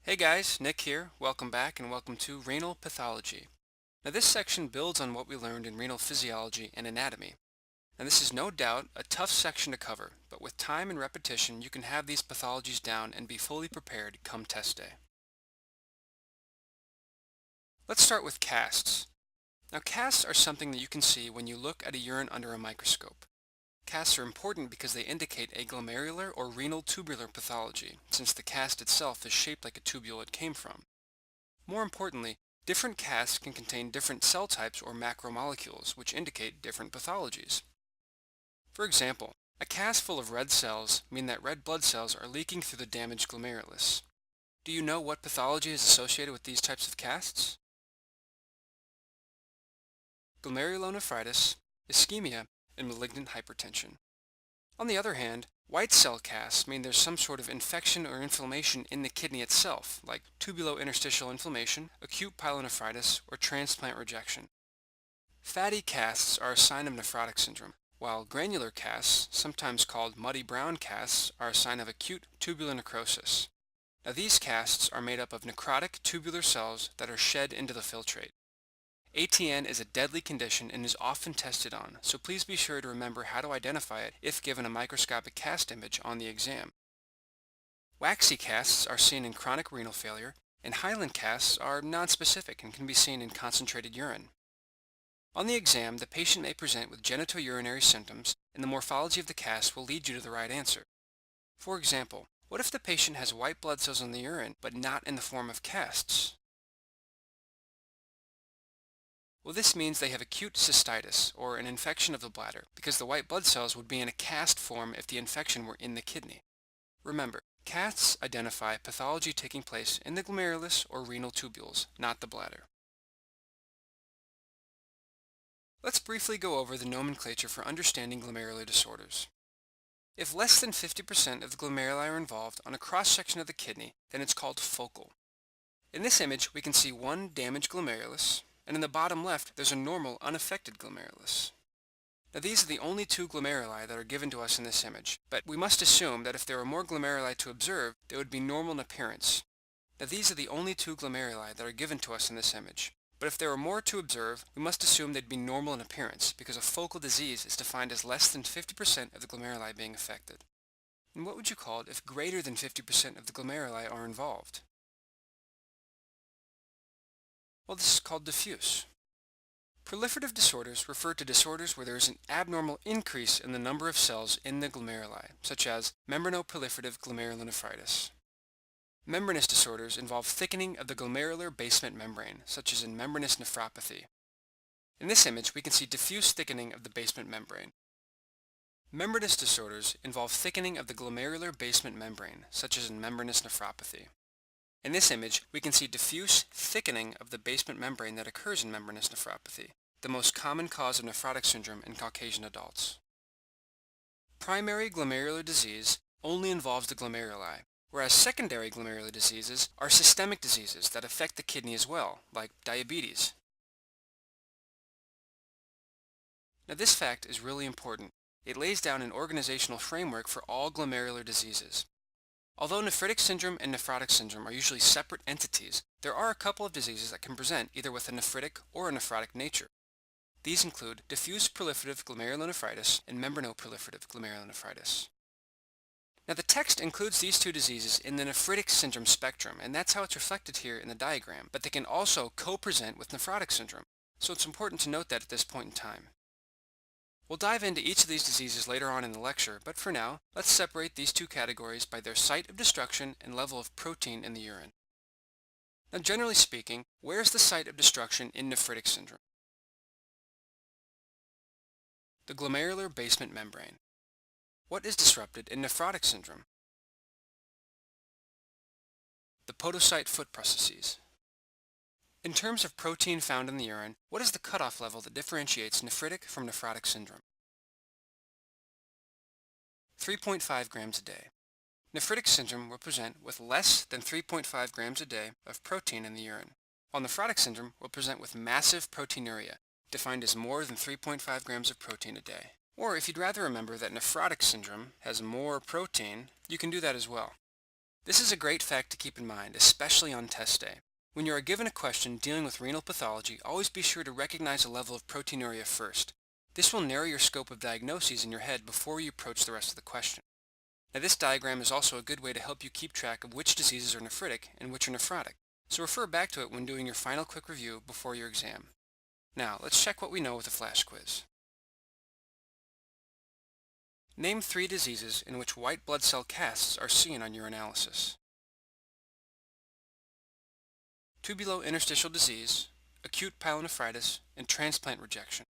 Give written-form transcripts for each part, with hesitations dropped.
Hey guys, Nick here. Welcome back and welcome to Renal Pathology. Now this section builds on what we learned in renal physiology and anatomy. Now this is no doubt a tough section to cover, but with time and repetition you can have these pathologies down and be fully prepared come test day. Let's start with casts. Now casts are something that you can see when you look at a urine under a microscope. Casts are important because they indicate a glomerular or renal tubular pathology, since the cast itself is shaped like a tubule it came from. More importantly, different casts can contain different cell types or macromolecules, which indicate different pathologies. For example, a cast full of red cells mean that red blood cells are leaking through the damaged glomerulus. Do you know what pathology is associated with these types of casts? Glomerulonephritis, ischemia, and malignant hypertension. On the other hand, white cell casts mean there's some sort of infection or inflammation in the kidney itself, like tubulointerstitial inflammation, acute pyelonephritis, or transplant rejection. Fatty casts are a sign of nephrotic syndrome, while granular casts, sometimes called muddy brown casts, are a sign of acute tubular necrosis. Now these casts are made up of necrotic tubular cells that are shed into the filtrate. ATN is a deadly condition and is often tested on, so please be sure to remember how to identify it if given a microscopic cast image on the exam. Waxy casts are seen in chronic renal failure, and hyaline casts are nonspecific and can be seen in concentrated urine. On the exam, the patient may present with genitourinary symptoms, and the morphology of the cast will lead you to the right answer. For example, what if the patient has white blood cells in the urine, but not in the form of casts? Well, this means they have acute cystitis, or an infection of the bladder, because the white blood cells would be in a cast form if the infection were in the kidney. Remember, casts identify pathology taking place in the glomerulus or renal tubules, not the bladder. Let's briefly go over the nomenclature for understanding glomerular disorders. If less than 50% of the glomeruli are involved on a cross-section of the kidney, then it's called focal. In this image, we can see one damaged glomerulus, and in the bottom left, there's a normal, unaffected glomerulus. Now these are the only two glomeruli that are given to us in this image, but we must assume that if there were more glomeruli to observe, they would be normal in appearance. Now these are the only two glomeruli that are given to us in this image, but if there were more to observe, we must assume they'd be normal in appearance, because a focal disease is defined as less than 50% of the glomeruli being affected. And what would you call it if greater than 50% of the glomeruli are involved? Well, this is called diffuse. Proliferative disorders refer to disorders where there is an abnormal increase in the number of cells in the glomeruli, such as membranoproliferative glomerulonephritis. Membranous disorders involve thickening of the glomerular basement membrane, such as in membranous nephropathy. In this image, we can see diffuse thickening of the basement membrane. Membranous disorders involve thickening of the glomerular basement membrane, such as in membranous nephropathy. In this image, we can see diffuse thickening of the basement membrane that occurs in membranous nephropathy, the most common cause of nephrotic syndrome in Caucasian adults. Primary glomerular disease only involves the glomeruli, whereas secondary glomerular diseases are systemic diseases that affect the kidney as well, like diabetes. Now this fact is really important. It lays down an organizational framework for all glomerular diseases. Although nephritic syndrome and nephrotic syndrome are usually separate entities, there are a couple of diseases that can present either with a nephritic or a nephrotic nature. These include diffuse proliferative glomerulonephritis and membranoproliferative glomerulonephritis. Now the text includes these two diseases in the nephritic syndrome spectrum, and that's how it's reflected here in the diagram, but they can also co-present with nephrotic syndrome, so it's important to note that at this point in time. We'll dive into each of these diseases later on in the lecture, but for now, let's separate these two categories by their site of destruction and level of protein in the urine. Now generally speaking, where is the site of destruction in nephritic syndrome? The glomerular basement membrane. What is disrupted in nephrotic syndrome? The podocyte foot processes. In terms of protein found in the urine, what is the cutoff level that differentiates nephritic from nephrotic syndrome? 3.5 grams a day. Nephritic syndrome will present with less than 3.5 grams a day of protein in the urine, while nephrotic syndrome will present with massive proteinuria, defined as more than 3.5 grams of protein a day. Or if you'd rather remember that nephrotic syndrome has more protein, you can do that as well. This is a great fact to keep in mind, especially on test day. When you are given a question dealing with renal pathology, always be sure to recognize a level of proteinuria first. This will narrow your scope of diagnoses in your head before you approach the rest of the question. Now, this diagram is also a good way to help you keep track of which diseases are nephritic and which are nephrotic, so refer back to it when doing your final quick review before your exam. Now, let's check what we know with a flash quiz. Name 3 diseases in which white blood cell casts are seen on urinalysis. Tubulointerstitial disease, acute pyelonephritis, and transplant rejection.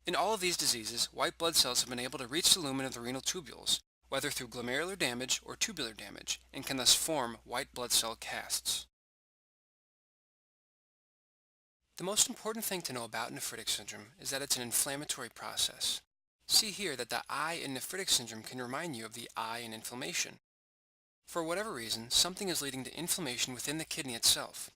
In all of these diseases, white blood cells have been able to reach the lumen of the renal tubules, whether through glomerular damage or tubular damage, and can thus form white blood cell casts. The most important thing to know about nephritic syndrome is that it's an inflammatory process. See here that the I in nephritic syndrome can remind you of the I in inflammation. For whatever reason, something is leading to inflammation within the kidney itself.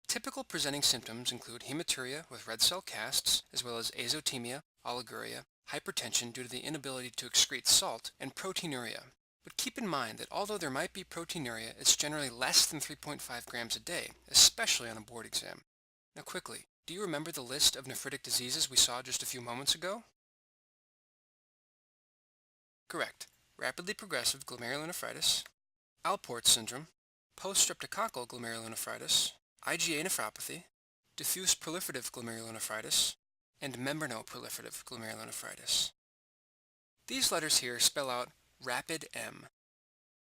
Typical presenting symptoms include hematuria with red cell casts, as well as azotemia, oliguria, hypertension due to the inability to excrete salt, and proteinuria. But keep in mind that although there might be proteinuria, it's generally less than 3.5 grams a day, especially on a board exam. Now quickly, do you remember the list of nephritic diseases we saw just a few moments ago? Correct. Rapidly progressive glomerulonephritis, Alport syndrome, post-streptococcal glomerulonephritis, IgA nephropathy, diffuse proliferative glomerulonephritis, and membranoproliferative glomerulonephritis. These letters here spell out rapid M.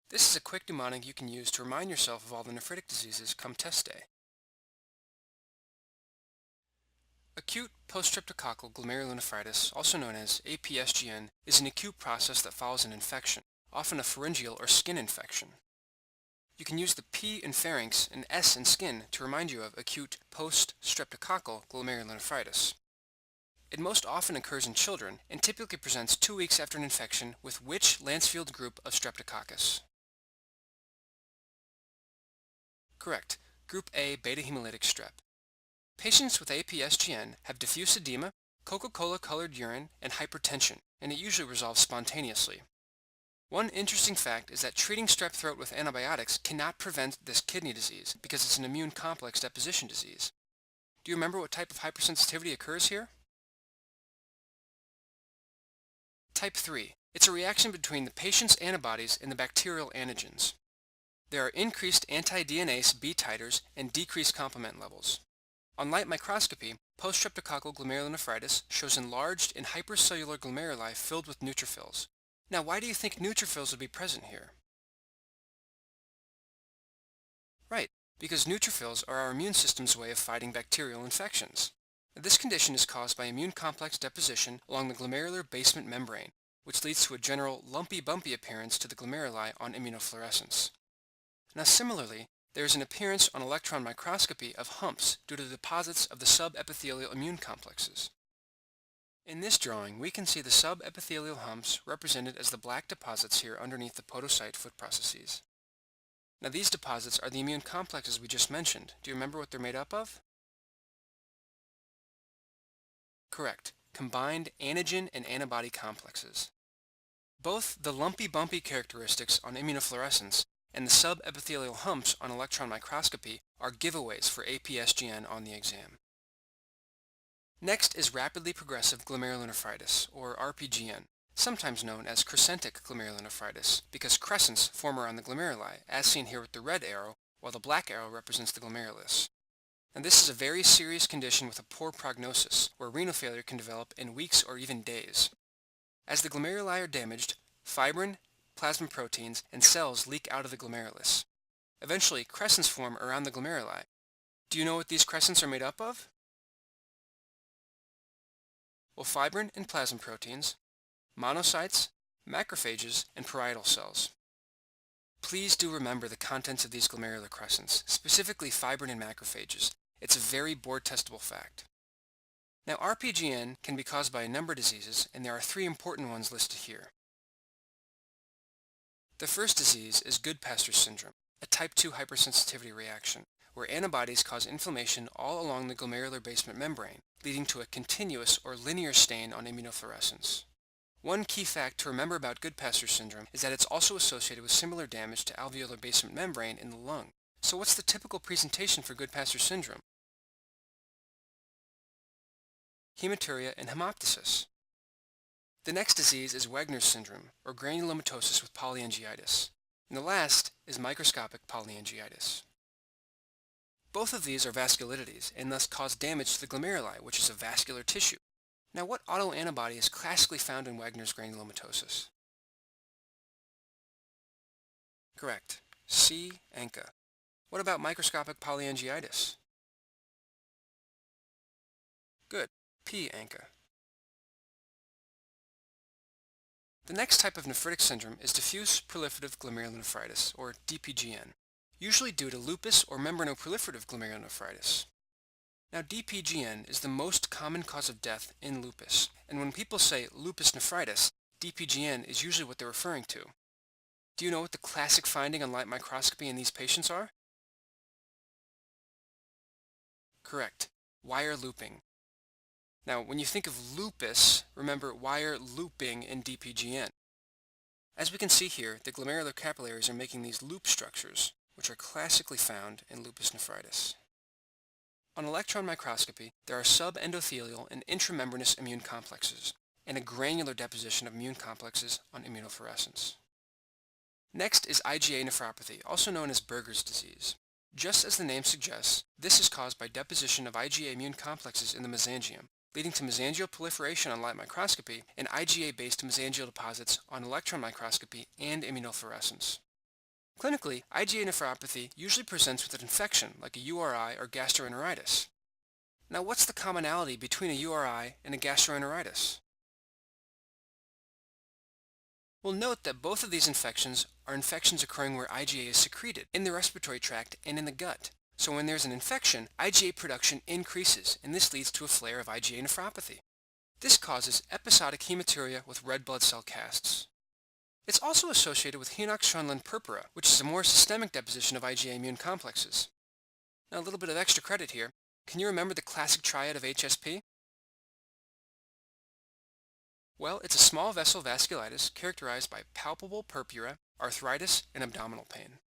This is a quick mnemonic you can use to remind yourself of all the nephritic diseases come test day. Acute post-streptococcal glomerulonephritis, also known as APSGN, is an acute process that follows an infection, often a pharyngeal or skin infection. You can use the P in pharynx and S in skin to remind you of acute post-streptococcal glomerulonephritis. It most often occurs in children and typically presents 2 weeks after an infection with which Lancefield group of Streptococcus? Correct. Group A beta hemolytic strep. Patients with APSGN have diffuse edema, Coca-Cola colored urine, and hypertension, and it usually resolves spontaneously. One interesting fact is that treating strep throat with antibiotics cannot prevent this kidney disease because it's an immune complex deposition disease. Do you remember what type of hypersensitivity occurs here? Type 3. It's a reaction between the patient's antibodies and the bacterial antigens. There are increased anti-DNase B titers and decreased complement levels. On light microscopy, post-streptococcal glomerulonephritis shows enlarged and hypercellular glomeruli filled with neutrophils. Now, why do you think neutrophils would be present here? Right, because neutrophils are our immune system's way of fighting bacterial infections. This condition is caused by immune complex deposition along the glomerular basement membrane, which leads to a general lumpy-bumpy appearance to the glomeruli on immunofluorescence. Now similarly, there is an appearance on electron microscopy of humps due to the deposits of the subepithelial immune complexes. In this drawing, we can see the subepithelial humps represented as the black deposits here underneath the podocyte foot processes. Now these deposits are the immune complexes we just mentioned. Do you remember what they're made up of? Correct. Combined antigen and antibody complexes. Both the lumpy-bumpy characteristics on immunofluorescence and the subepithelial humps on electron microscopy are giveaways for APSGN on the exam. Next is rapidly progressive glomerulonephritis, or RPGN, sometimes known as crescentic glomerulonephritis, because crescents form around the glomeruli, as seen here with the red arrow, while the black arrow represents the glomerulus. And this is a very serious condition with a poor prognosis, where renal failure can develop in weeks or even days. As the glomeruli are damaged, fibrin, plasma proteins, and cells leak out of the glomerulus. Eventually, crescents form around the glomeruli. Do you know what these crescents are made up of? Well, fibrin and plasma proteins, monocytes, macrophages, and parietal cells. Please do remember the contents of these glomerular crescents, specifically fibrin and macrophages. It's a very board-testable fact. Now, RPGN can be caused by a number of diseases, and there are 3 important ones listed here. The first disease is Goodpaster's syndrome, a type 2 hypersensitivity reaction, where antibodies cause inflammation all along the glomerular basement membrane, leading to a continuous or linear stain on immunofluorescence. One key fact to remember about Goodpasture syndrome is that it's also associated with similar damage to alveolar basement membrane in the lung. So what's the typical presentation for Goodpasture syndrome? Hematuria and hemoptysis. The next disease is Wegener's syndrome, or granulomatosis with polyangiitis. And the last is microscopic polyangiitis. Both of these are vasculitides and thus cause damage to the glomeruli, which is a vascular tissue. Now, what autoantibody is classically found in Wegener's granulomatosis? Correct. C. ANCA. What about microscopic polyangiitis? Good. P. ANCA. The next type of nephritic syndrome is diffuse proliferative glomerulonephritis, or DPGN, usually due to lupus or membranoproliferative glomerulonephritis. Now, DPGN is the most common cause of death in lupus, and when people say lupus nephritis, DPGN is usually what they're referring to. Do you know what the classic finding on light microscopy in these patients are? Correct. Wire looping. Now, when you think of lupus, remember wire looping in DPGN. As we can see here, the glomerular capillaries are making these loop structures, which are classically found in lupus nephritis. On electron microscopy, there are subendothelial and intramembranous immune complexes, and a granular deposition of immune complexes on immunofluorescence. Next is IgA nephropathy, also known as Buerger's disease. Just as the name suggests, this is caused by deposition of IgA immune complexes in the mesangium, leading to mesangial proliferation on light microscopy and IgA-based mesangial deposits on electron microscopy and immunofluorescence. Clinically, IgA nephropathy usually presents with an infection like a URI or gastroenteritis. Now, what's the commonality between a URI and a gastroenteritis? We'll note that both of these infections are infections occurring where IgA is secreted in the respiratory tract and in the gut. So when there's an infection, IgA production increases, and this leads to a flare of IgA nephropathy. This causes episodic hematuria with red blood cell casts. It's also associated with Henoch-Schönlein purpura, which is a more systemic deposition of IgA immune complexes. Now, a little bit of extra credit here. Can you remember the classic triad of HSP? Well, it's a small vessel vasculitis characterized by palpable purpura, arthritis, and abdominal pain.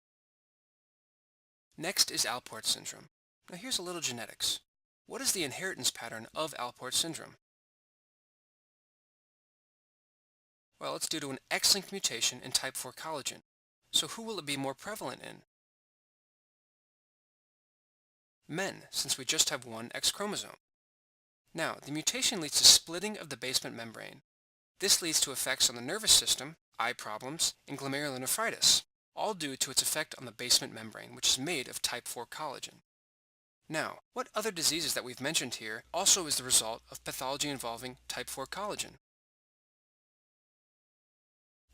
Next is Alport syndrome. Now here's a little genetics. What is the inheritance pattern of Alport syndrome? Well, it's due to an X-linked mutation in type 4 collagen. So who will it be more prevalent in? Men, since we just have one X chromosome. Now, the mutation leads to splitting of the basement membrane. This leads to effects on the nervous system, eye problems, and glomerulonephritis, all due to its effect on the basement membrane, which is made of type 4 collagen. Now, what other diseases that we've mentioned here also is the result of pathology involving type 4 collagen?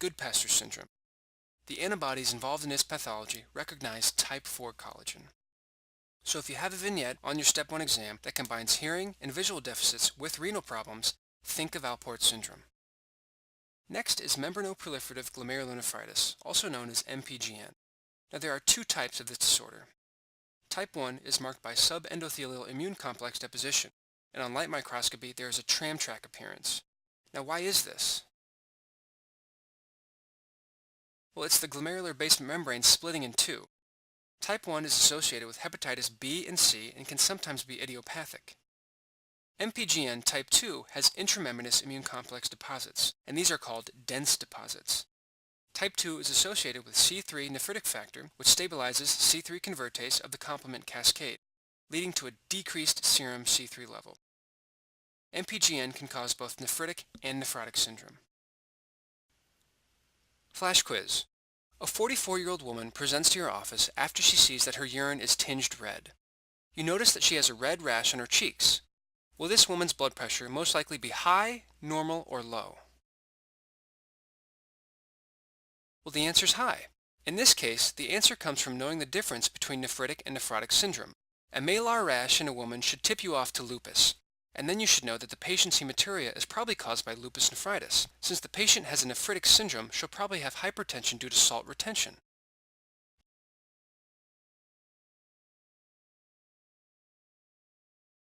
Goodpasture syndrome. The antibodies involved in its pathology recognize type 4 collagen. So if you have a vignette on your Step 1 exam that combines hearing and visual deficits with renal problems, think of Alport syndrome. Next is membranoproliferative glomerulonephritis, also known as MPGN. Now there are two types of this disorder. Type 1 is marked by subendothelial immune complex deposition, and on light microscopy there is a tram track appearance. Now why is this? Well, it's the glomerular basement membrane splitting in two. Type 1 is associated with hepatitis B and C and can sometimes be idiopathic. MPGN type 2 has intramembranous immune complex deposits, and these are called dense deposits. Type 2 is associated with C3 nephritic factor, which stabilizes C3 convertase of the complement cascade, leading to a decreased serum C3 level. MPGN can cause both nephritic and nephrotic syndrome. Flash quiz. A 44-year-old woman presents to your office after she sees that her urine is tinged red. You notice that she has a red rash on her cheeks. Will this woman's blood pressure most likely be high, normal, or low? Well, the answer is high. In this case, the answer comes from knowing the difference between nephritic and nephrotic syndrome. A malar rash in a woman should tip you off to lupus. And then you should know that the patient's hematuria is probably caused by lupus nephritis. Since the patient has a nephritic syndrome, she'll probably have hypertension due to salt retention.